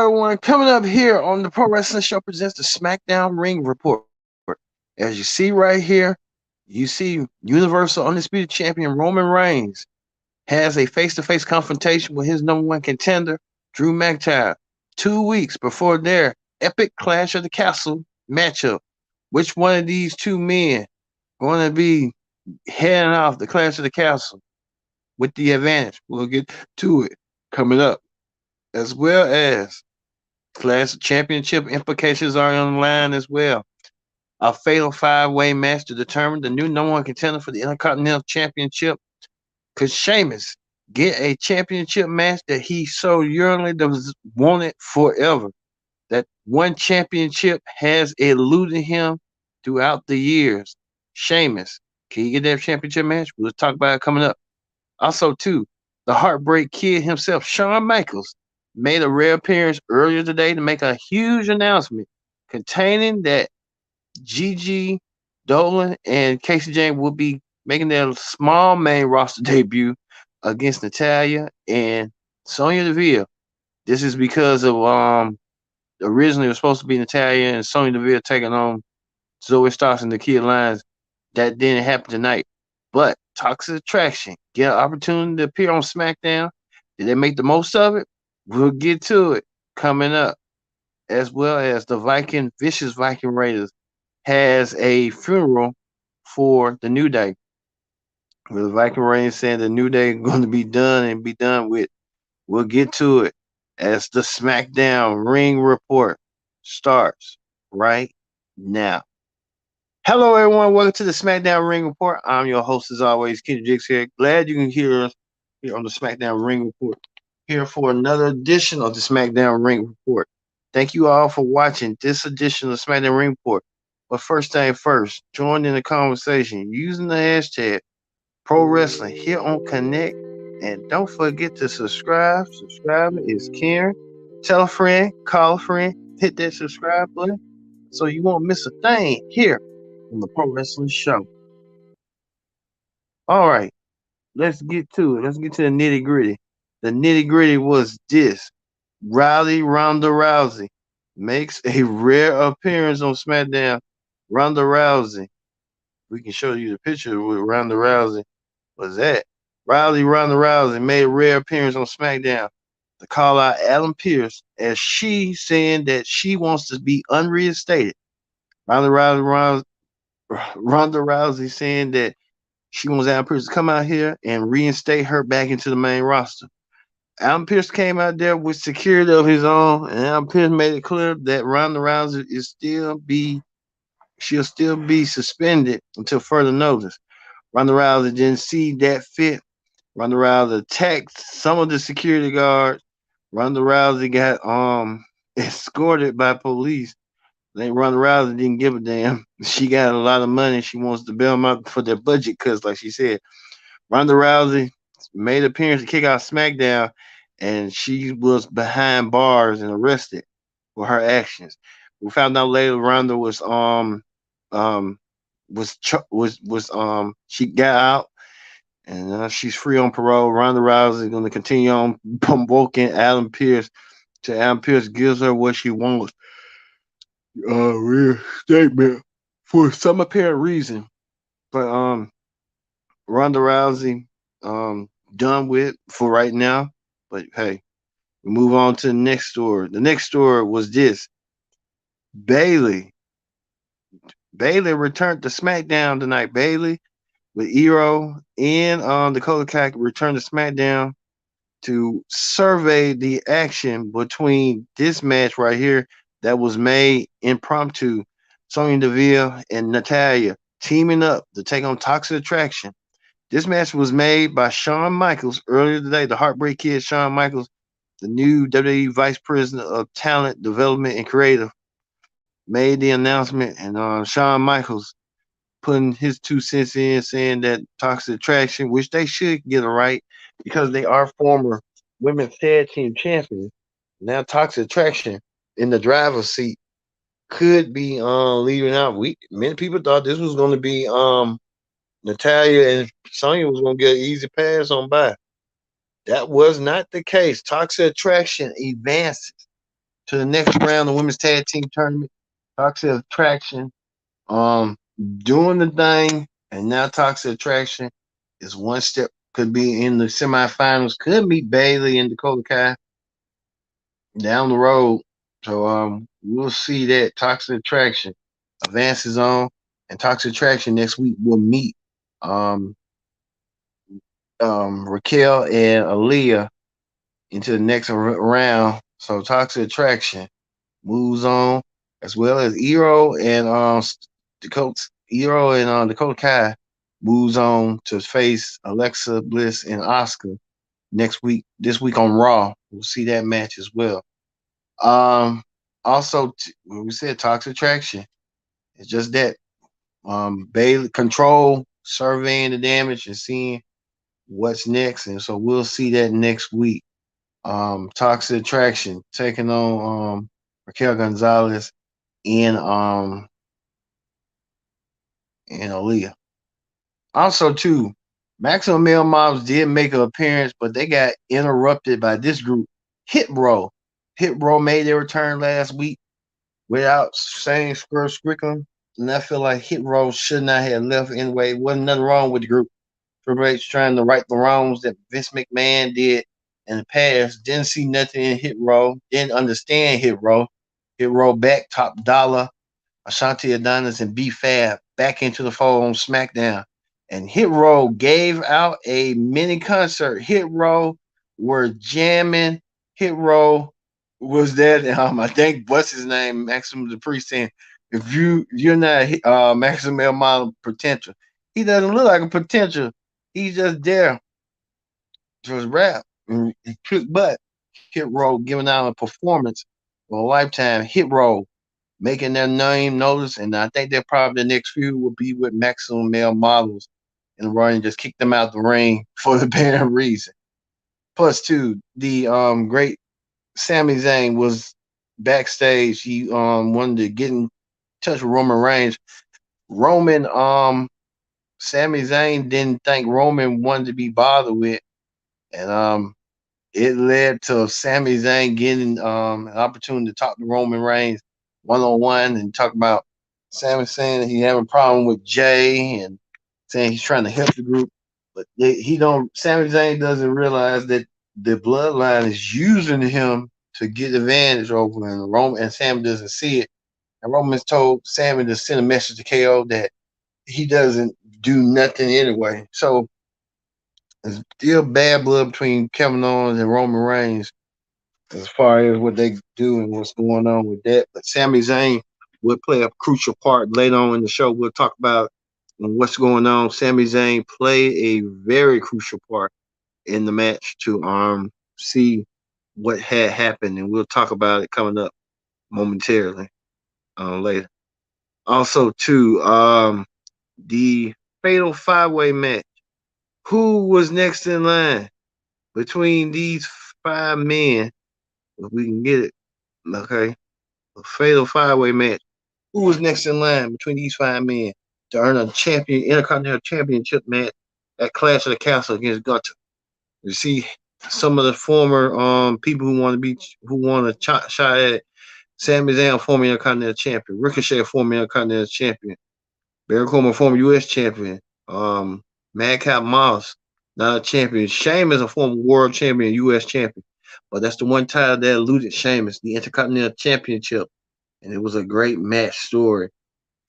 everyone. Coming up here on the Pro Wrestling Show presents the SmackDown Ring Report. As you see right here, you see Universal Undisputed Champion Roman Reigns has a face-to-face confrontation with his number one contender, Drew McIntyre, 2 weeks before their epic Clash of the Castle matchup. Which one of these two men going to be heading off the Clash of the Castle with the advantage? We'll get to it coming up, as well as Class championship implications are on the line as well. A fatal five-way match to determine the new number one contender for the Intercontinental Championship. Could Sheamus get a championship match that he so yearningly wanted forever? That one championship has eluded him throughout the years. Sheamus, can he get that championship match? We'll talk about it coming up. Also, too, the Heartbreak Kid himself, Shawn Michaels, made a rare appearance earlier today to make a huge announcement containing that Gigi Dolan and Casey James will be making their small main roster debut against Natalia and Sonya Deville. This is because of originally it was supposed to be Natalia and Sonya Deville taking on Zoe Starks and the Kid Lions. That didn't happen tonight. But Toxic Attraction get an opportunity to appear on SmackDown. Did they make the most of it? We'll get to it coming up, as well as the Vicious Viking Raiders has a funeral for the New Day. With the Viking Raiders saying the New Day is going to be done and be done with. We'll get to it as the SmackDown Ring Report starts right now. Hello, everyone. Welcome to the SmackDown Ring Report. I'm your host, as always, Kenny Jigs here. Glad you can hear us here on the SmackDown Ring Report. Here for another edition of the SmackDown Ring Report. Thank you all for watching this edition of the SmackDown Ring Report. But first thing first, join in the conversation using the hashtag Pro Wrestling here on Connect. And don't forget to subscribe. Subscribing is caring. Tell a friend, call a friend, hit that subscribe button so you won't miss a thing here on the Pro Wrestling Show. All right, let's get to it. Let's get to the nitty gritty. The nitty gritty was this. Ronda Rousey makes a rare appearance on SmackDown. Ronda Rousey. We can show you the picture with Ronda Rousey. What's that? Ronda Rousey made a rare appearance on SmackDown to call out Adam Pearce as she saying that she wants to be unreinstated. Ronda Rousey saying that she wants Adam Pearce to come out here and reinstate her back into the main roster. Adam Pearce came out there with security of his own, and Adam Pearce made it clear that Ronda Rousey she'll still be suspended until further notice. Ronda Rousey didn't see that fit. Ronda Rousey attacked some of the security guards. Ronda Rousey got escorted by police. I think Ronda Rousey didn't give a damn. She got a lot of money. She wants to bail them out for their budget cuts, like she said. Ronda Rousey made an appearance to kick out SmackDown, and she was behind bars and arrested for her actions. We found out later Ronda she got out, and she's free on parole. Ronda Rousey is going to continue on provoking Adam Pearce till Adam Pearce gives her what she wants. Reinstatement for some apparent reason. But Ronda Rousey done with for right now. But hey, we move on to the next story. The next story was this. Bayley returned to SmackDown tonight. Bayley with Ero and Dakota Kai returned to SmackDown to survey the action between this match right here that was made impromptu. Sonya Deville and Natalia teaming up to take on Toxic Attraction. This match was made by Shawn Michaels earlier today. The Heartbreak Kid, Shawn Michaels, the new WWE Vice President of Talent Development and Creative, made the announcement, and Shawn Michaels putting his 2 cents in, saying that Toxic Attraction, which they should get a right because they are former women's tag team champions. Now Toxic Attraction in the driver's seat could be leaving out. Many people thought this was going to be Natalia and Sonya was going to get an easy pass on by. That was not the case. Toxic Attraction advances to the next round of women's tag team tournament. Toxic Attraction, um, doing the thing, and now Toxic Attraction is one step. Could be in the semifinals. Could meet Bailey and Dakota Kai down the road. So we'll see that Toxic Attraction advances on, and Toxic Attraction next week will meet um Raquel and Aaliyah into the next round. So Toxic Attraction moves on, as well as Ero and Dakota Kai moves on to face Alexa Bliss and Asuka next week. This week on Raw, we'll see that match as well. Also, when we said Toxic Attraction, it's just that Bailey control surveying the damage and seeing what's next, and so we'll see that next week. Toxic Attraction taking on Raquel Gonzalez and Aaliyah. Also, too, Maximum Male Models did make an appearance, but they got interrupted by this group, Hit Row. Hit Row made their return last week without saying Strickland, and I feel like Hit Row should not have left anyway. Wasn't nothing wrong with the group. Triple H trying to right the wrongs that Vince McMahon did in the past. Didn't see nothing in Hit Row. Didn't understand Hit Row. Hit Row back, Top Dollar, Ashanti Adonis, and B-Fab back into the fold on SmackDown. And Hit Row gave out a mini concert. Hit Row were jamming. Hit Row was that. I think what's his name, Maximum Dupree, saying, if you're not Maximum Male Model potential, he doesn't look like a potential. He's just there to rap and kick butt. Hit Row giving out a performance for a lifetime. Hit Row making their name noticed, and I think they're probably the next few will be with Maximum Male Models in the run and just kick them out the ring for the band reason. Plus, too, the great Sami Zayn was backstage. He wanted to get in touch with Roman Reigns. Sami Zayn didn't think Roman wanted to be bothered with, and it led to Sami Zayn getting an opportunity to talk to Roman Reigns one-on-one and talk about Sami saying he having a problem with Jay and saying he's trying to help the group, but Sami Zayn doesn't realize that the bloodline is using him to get advantage over him. And Sami doesn't see it. And Roman's told Sami to send a message to KO that he doesn't do nothing anyway. So there's still bad blood between Kevin Owens and Roman Reigns as far as what they do and what's going on with that. But Sami Zayn will play a crucial part later on in the show. We'll talk about what's going on. Sami Zayn played a very crucial part in the match to see what had happened, and we'll talk about it coming up momentarily later. Also, too, the Fatal 5-Way match. Who was next in line between these 5 men? If we can get it, okay. A Fatal 5-Way match. Who was next in line between these 5 men to earn a Intercontinental Championship match at Clash of the Castle against Gunther? You see some of the former people who want to shot at it. Sami Zayn, former Intercontinental Champion. Ricochet, former Intercontinental Champion. Baron Corbin, former U.S. Champion. Madcap Moss, not a champion. Sheamus, a former World Champion, U.S. Champion. But that's the one title that eluded Sheamus, the Intercontinental Championship. And it was a great match story.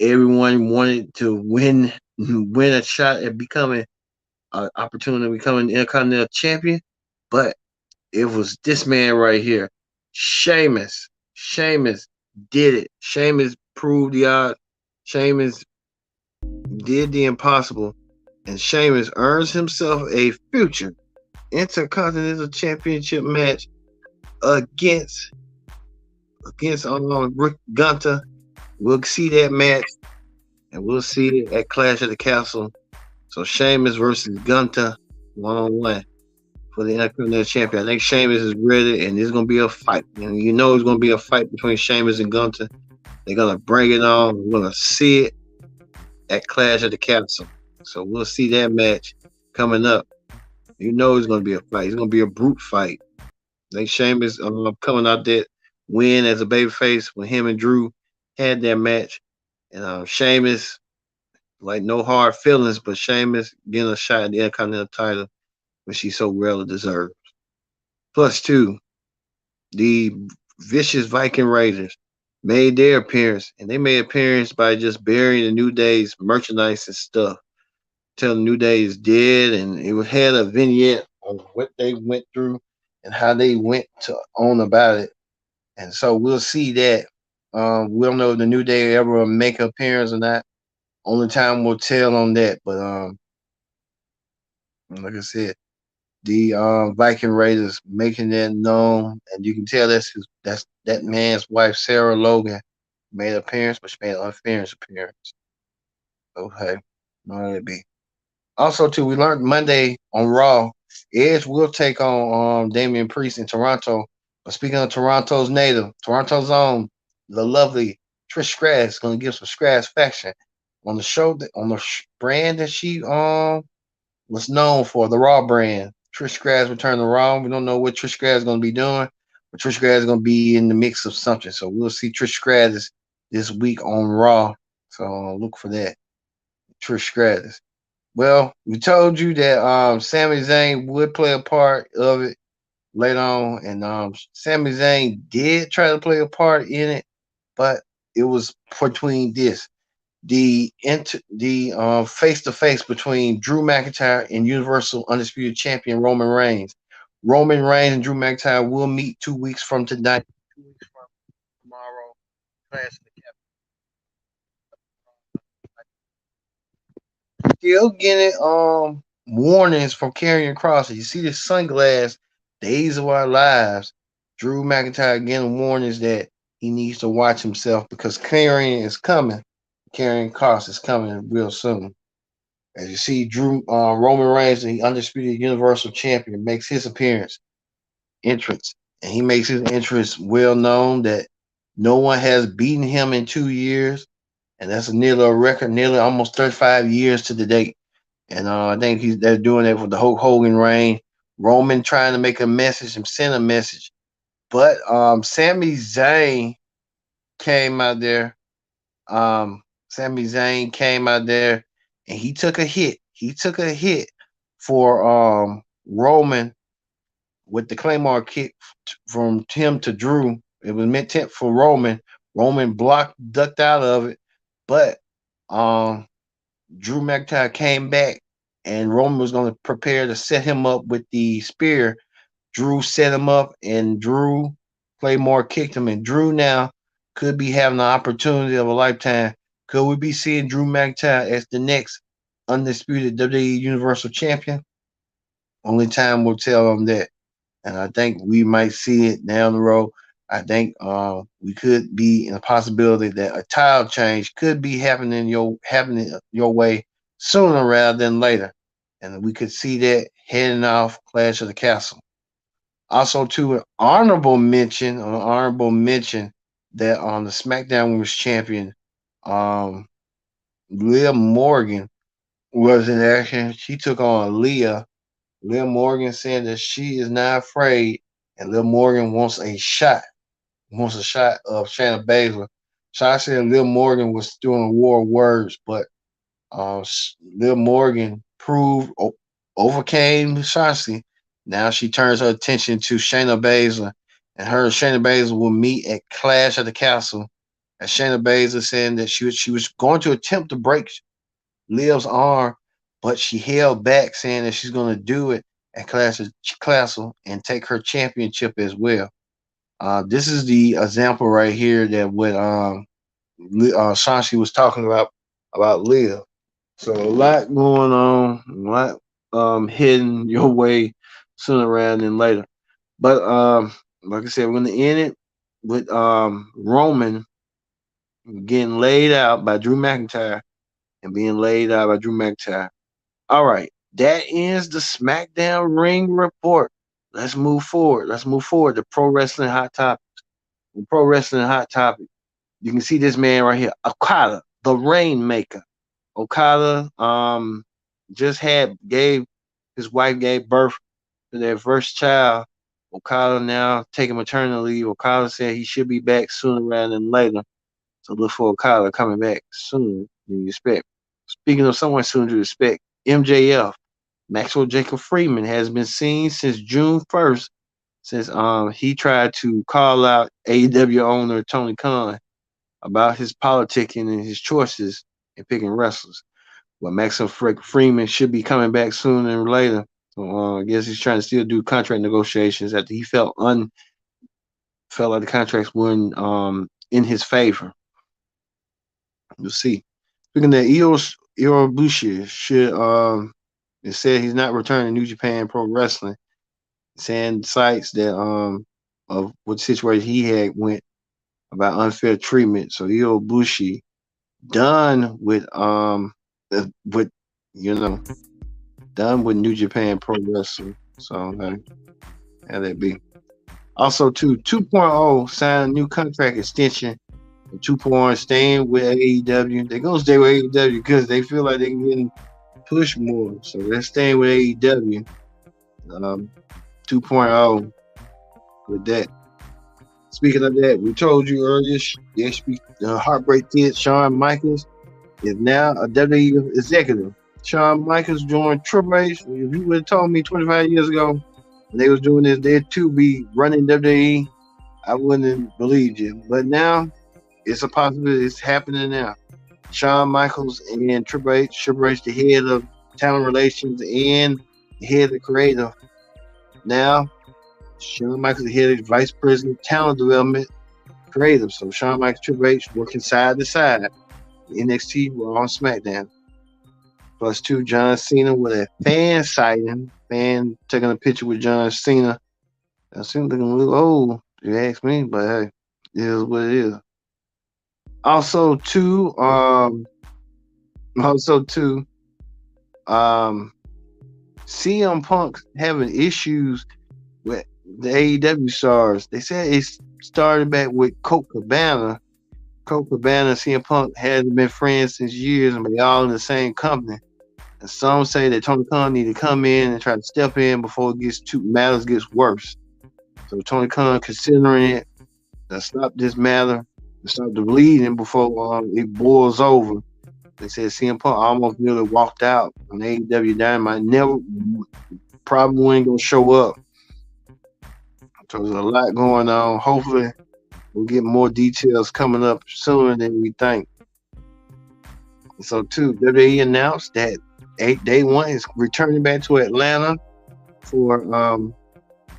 Everyone wanted to win a shot at becoming an opportunity to become an Intercontinental Champion. But it was this man right here, Sheamus. Sheamus did it. Sheamus proved the odds. Sheamus did the impossible. And Sheamus earns himself a future Intercontinental Championship match against Rick Gunther. We'll see that match, and we'll see it at Clash of the Castle. So Sheamus versus Gunther, 1-on-1 for the Intercontinental Champion. I think Sheamus is ready, and there's going to be a fight. And you know it's going to be a fight between Sheamus and Gunther. They're going to bring it on. We're going to see it at Clash of the Castle. So we'll see that match coming up. You know it's going to be a fight. It's going to be a brute fight. I think Sheamus coming out there win as a babyface when him and Drew had their match. And Sheamus, like no hard feelings, but Sheamus getting a shot at the Intercontinental title, which he so well deserves. Plus two, the vicious Viking Raiders made their appearance, and they made appearance by just burying the New Day's merchandise and stuff. Telling the New Day is dead, and it had a vignette on what they went through and how they went to on about it. And so we'll see that. We don't know if the New Day ever make an appearance or not. Only time will tell on that. But like I said, the Viking Raiders making that known, and you can tell that's that man's wife Sarah Logan made an appearance, but she made an unfairness appearance. Okay, let it be. Also, too, we learned Monday on Raw, Edge will take on Damian Priest in Toronto. But speaking of Toronto's native, Toronto's own, the lovely Trish Stratus is going to give some Stratus faction on the show on the brand that she was known for, the Raw brand. Trish Stratus returned to Raw. We don't know what Trish Stratus is going to be doing, but Trish Stratus is going to be in the mix of something. So we'll see Trish Stratus this week on Raw. So look for that. Trish Stratus. Well, we told you that Sami Zayn would play a part of it later on, and Sami Zayn did try to play a part in it, but it was between the face to face between Drew McIntyre and Universal Undisputed Champion Roman Reigns. Roman Reigns and Drew McIntyre will meet 2 weeks from tonight, 2 weeks from tomorrow. Clash of the Still getting warnings from carrying crosses. You see this sunglass, Days of Our Lives. Drew McIntyre getting warnings that he needs to watch himself because carrying is coming. Carrying Cross is coming real soon. As you see, Roman Reigns, the undisputed Universal Champion, makes his entrance, and he makes his entrance well known that no one has beaten him in 2 years, and that's nearly a record, nearly almost 35 years to the date. And I think they're doing that for the Hulk Hogan reign. Roman trying to make a message and send a message, but Sami Zayn came out there. Sami Zayn came out there and he took a hit. He took a hit for Roman with the Claymore kick from Tim to Drew. It was meant for Roman. Roman ducked out of it, but um, Drew McIntyre came back, and Roman was going to prepare to set him up with the spear. Drew set him up, and Drew Claymore kicked him, and Drew now could be having the opportunity of a lifetime. Could we be seeing Drew McIntyre as the next undisputed WWE Universal Champion? Only time will tell on that. And I think we might see it down the road. I think we could be in a possibility that a title change could be happening your way sooner rather than later, and we could see that heading off Clash of the Castle. Also, to an honorable mention that on the SmackDown Women's Champion, Liv Morgan was in action. She took on Leah. Liv Morgan said that she is not afraid, and Liv Morgan wants a shot of Shayna Baszler. So I said Liv Morgan was doing a war of words, but Liv Morgan overcame Shotzi. Now she turns her attention to Shayna Baszler, and her and Shayna Baszler will meet at Clash at the Castle. And Shayna Baszler saying that she was going to attempt to break Liv's arm, but she held back, saying that she's going to do it at Clash of Castle and take her championship as well. This is the example right here that what Shanshi was talking about Liv. So a lot going on, a lot heading your way sooner rather than later. But like I said, we're gonna end it with Roman getting laid out by Drew McIntyre and being laid out by Drew McIntyre. All right, that ends the SmackDown Ring Report. Let's move forward. To Pro Wrestling Hot Topics. Pro Wrestling Hot Topic. You can see this man right here, Okada, the Rainmaker. Okada just gave his wife gave birth to their first child, Okada now taking maternity leave. Okada said he should be back sooner rather than later. So look for Okada coming back sooner than you expect. Speaking of someone soon to expect, MJF, Maxwell Jacob Freeman, has been seen since June 1st, since he tried to call out AEW owner Tony Khan about his politicking and his choices in picking wrestlers. Well, Maxwell Freeman should be coming back sooner than later. So I guess he's trying to still do contract negotiations after he felt like the contracts weren't in his favor. You'll see. Speaking of Io Bushi should it said he's not returning to New Japan Pro Wrestling, saying sites that of what situation he had went about unfair treatment. So Io Bushi done with done with New Japan Pro Wrestling. So how that be. Also, 2.0 signed a new contract extension. 2.0 staying with AEW. They're gonna stay with AEW because they feel like they're getting pushed more. So they're staying with AEW. 2.0 with that. Speaking of that, we told you earlier, the Heartbreak Kid Shawn Michaels is now a WWE executive. Shawn Michaels joined Triple H. If you would have told me 25 years ago when they was doing this, they'd too be running WWE, I wouldn't have believed you. But now it's a possibility. It's happening now. Shawn Michaels and Triple H, the head of talent relations and the head of creative. Now, Shawn Michaels is the head of vice president talent development creative. So Shawn Michaels, Triple H working side to side. NXT were on SmackDown. Plus 2, John Cena with a fan sighting. Fan taking a picture with John Cena. I seem looking a little old, if you ask me, but hey, it is what it is. Also, CM Punk having issues with the AEW stars. They said it started back with Colt Cabana. Colt Cabana and CM Punk hadn't been friends since years, and they all in the same company. And some say that Tony Khan need to come in and try to step in before matters gets worse. So Tony Khan considering it to stop this matter, to stop the bleeding before it boils over. They said CM Punk almost nearly walked out on AEW Dynamite. Probably wasn't gonna show up. So there's a lot going on. Hopefully, we'll get more details coming up sooner than we think. So, WWE announced that Day 1 is returning back to Atlanta for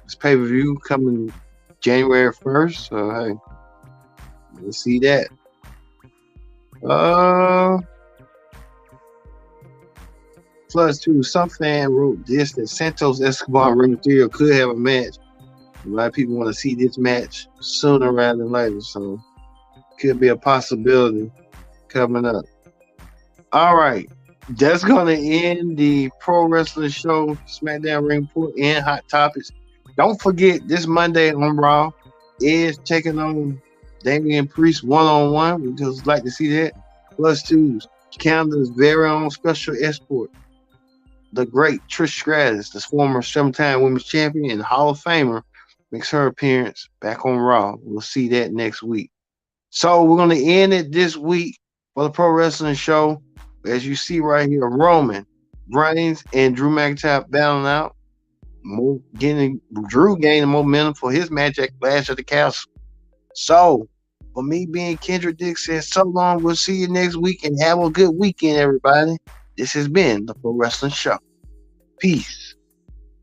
this pay-per-view coming January 1st. So, hey, we'll see that. Plus, some fan wrote this that Santos Escobar and Rey Mysterio could have a match. A lot of people want to see this match sooner rather than later, so could be a possibility coming up. All right, that's going to end the Pro Wrestling Show, SmackDown Ring Report, and Hot Topics. Don't forget, this Monday on Raw is taking on Damian Priest one-on-one. We just like to see that. Plus 2, Canada's very own special escort, the great Trish Stratus, the former 7-time Women's Champion and Hall of Famer, makes her appearance back on Raw. We'll see that next week. So we're going to end it this week for the Pro Wrestling Show. As you see right here, Roman Reigns and Drew McIntyre battling out. Drew gaining momentum for his match at Clash at the Castle. So, for me being Kendrick Dick says so long. We'll see you next week and have a good weekend, everybody. This has been the Pro Wrestling Show. Peace.